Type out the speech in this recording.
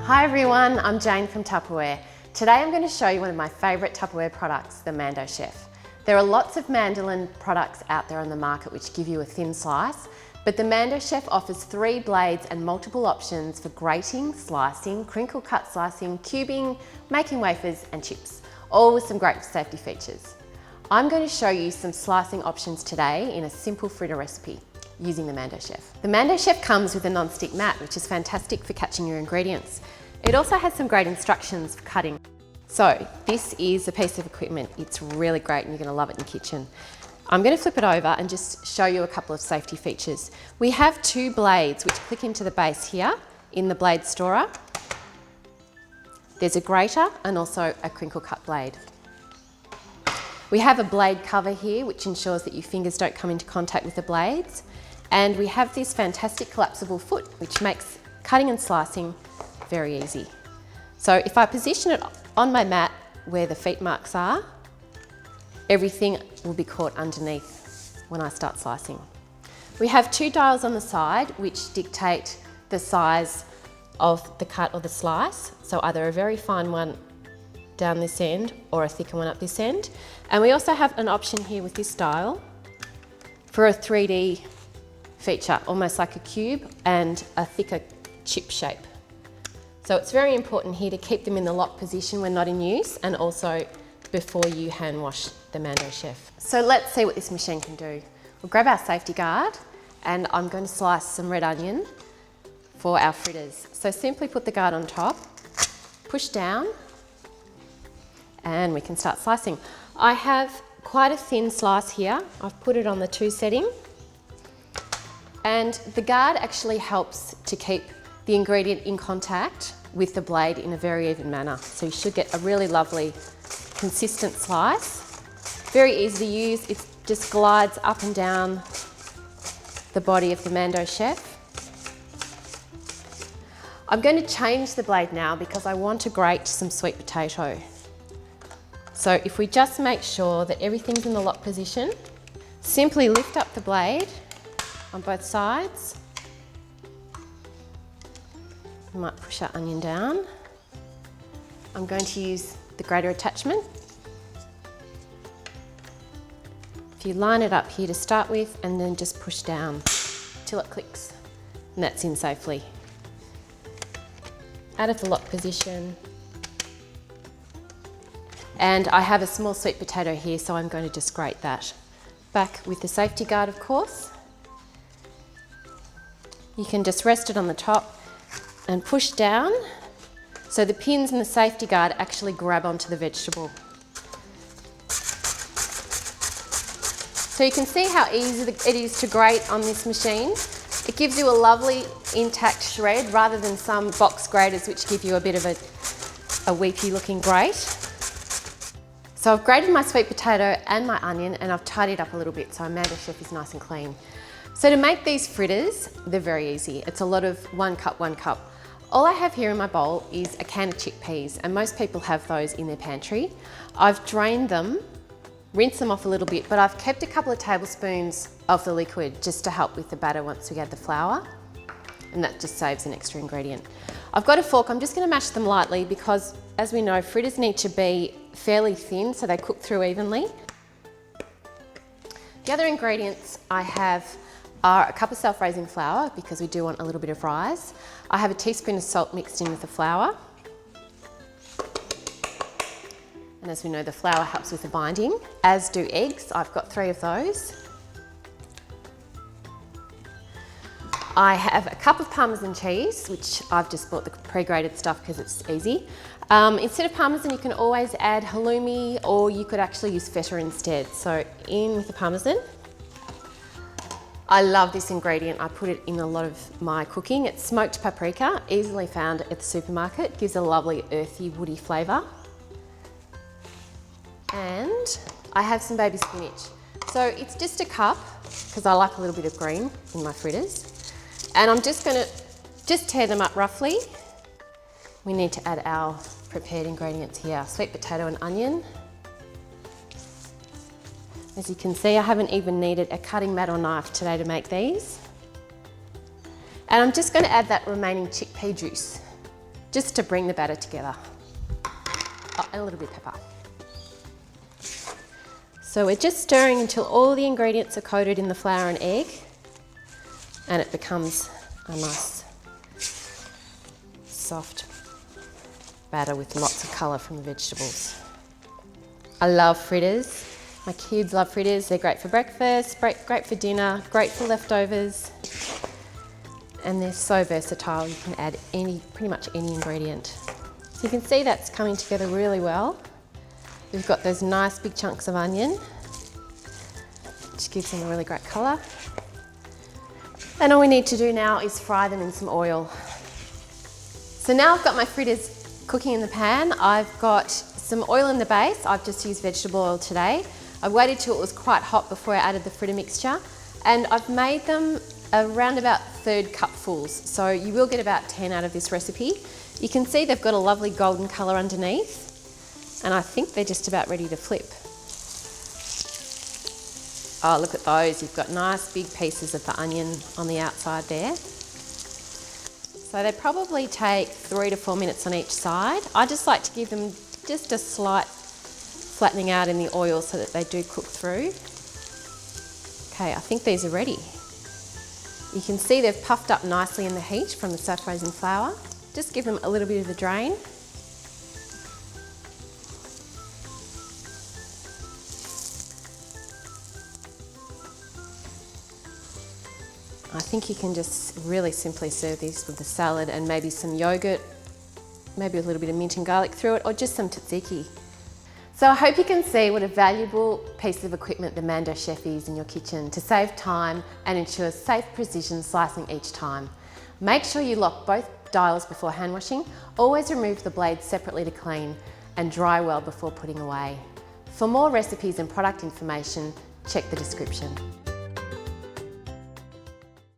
Hi everyone, I'm Jane from Tupperware. Today I'm going to show you one of my favourite Tupperware products, the Mando Chef. There are lots of mandolin products out there on the market which give you a thin slice, but the Mando Chef offers 3 blades and multiple options for grating, slicing, crinkle cut slicing, cubing, making wafers and chips, all with some great safety features. I'm going to show you some slicing options today in a simple fritter recipe using the Mando Chef. The Mando Chef comes with a non-stick mat, which is fantastic for catching your ingredients. It also has some great instructions for cutting. So this is a piece of equipment. It's really great and you're going to love it in your kitchen. I'm going to flip it over and just show you a couple of safety features. We have 2 blades which click into the base here in the blade storer. There's a grater and also a crinkle cut blade. We have a blade cover here which ensures that your fingers don't come into contact with the blades. And we have this fantastic collapsible foot which makes cutting and slicing very easy. So if I position it on my mat where the feet marks are, everything will be caught underneath when I start slicing. We have 2 dials on the side which dictate the size of the cut or the slice. So either a very fine one down this end or a thicker one up this end. And we also have an option here with this dial for a 3D feature, almost like a cube and a thicker chip shape. So it's very important here to keep them in the lock position when not in use and also before you hand wash the Mando Chef. So let's see what this machine can do. We'll grab our safety guard and I'm going to slice some red onion for our fritters. So simply put the guard on top, push down and we can start slicing. I have quite a thin slice here. I've put it on the 2 setting. And the guard actually helps to keep the ingredient in contact with the blade in a very even manner. So you should get a really lovely, consistent slice. Very easy to use. It just glides up and down the body of the Mando Chef. I'm going to change the blade now because I want to grate some sweet potato. So if we just make sure that everything's in the lock position, simply lift up the blade on both sides. You might push our onion down. I'm going to use the grater attachment. If you line it up here to start with and then just push down till it clicks and that's in safely. Out of the lock position. And I have a small sweet potato here, so I'm going to just grate that. Back with the safety guard, of course. You can just rest it on the top and push down so the pins and the safety guard actually grab onto the vegetable. So you can see how easy it is to grate on this machine. It gives you a lovely intact shred rather than some box graters which give you a bit of a weepy looking grate. So I've grated my sweet potato and my onion and I've tidied up a little bit so our Mando Chef is nice and clean. So to make these fritters, they're very easy. It's a lot of 1 cup, 1 cup. All I have here in my bowl is a can of chickpeas and most people have those in their pantry. I've drained them, rinsed them off a little bit, but I've kept a couple of tablespoons of the liquid just to help with the batter once we add the flour. And that just saves an extra ingredient. I've got a fork, I'm just gonna mash them lightly because as we know, fritters need to be fairly thin so they cook through evenly. The other ingredients I have are a cup of self-raising flour because we do want a little bit of rise. I have a teaspoon of salt mixed in with the flour. And as we know, the flour helps with the binding, as do eggs. I've got 3 of those. I have a cup of Parmesan cheese, which I've just bought the pre-grated stuff because it's easy. Instead of Parmesan, you can always add halloumi or you could actually use feta instead. So in with the Parmesan. I love this ingredient. I put it in a lot of my cooking. It's smoked paprika, easily found at the supermarket. Gives a lovely earthy, woody flavour. And I have some baby spinach. So it's just a cup, because I like a little bit of green in my fritters. And I'm just gonna tear them up roughly. We need to add our prepared ingredients here. Sweet potato and onion. As you can see, I haven't even needed a cutting mat or knife today to make these. And I'm just going to add that remaining chickpea juice. just to bring the batter together. Oh, and a little bit of pepper. So we're just stirring until all the ingredients are coated in the flour and egg, and it becomes a nice soft batter with lots of colour from the vegetables. I love fritters. My kids love fritters. They're great for breakfast, great for dinner, great for leftovers. And they're so versatile. You can add pretty much any ingredient. So you can see that's coming together really well. We've got those nice big chunks of onion, which gives them a really great colour. And all we need to do now is fry them in some oil. So now I've got my fritters cooking in the pan. I've got some oil in the base. I've just used vegetable oil today. I waited till it was quite hot before I added the fritter mixture, and I've made them around about 1/3 cupfuls. So you will get about 10 out of this recipe. You can see they've got a lovely golden colour underneath, and I think they're just about ready to flip. Oh, look at those. You've got nice big pieces of the onion on the outside there. So they probably take 3 to 4 minutes on each side. I just like to give them just a slight flattening out in the oil so that they do cook through. Okay, I think these are ready. You can see they've puffed up nicely in the heat from the self-raising flour. Just give them a little bit of a drain. I think you can just really simply serve these with a salad and maybe some yogurt, maybe a little bit of mint and garlic through it, or just some tzatziki. So I hope you can see what a valuable piece of equipment the Mando Chef is in your kitchen to save time and ensure safe precision slicing each time. Make sure you lock both dials before hand washing. Always remove the blades separately to clean and dry well before putting away. For more recipes and product information, check the description.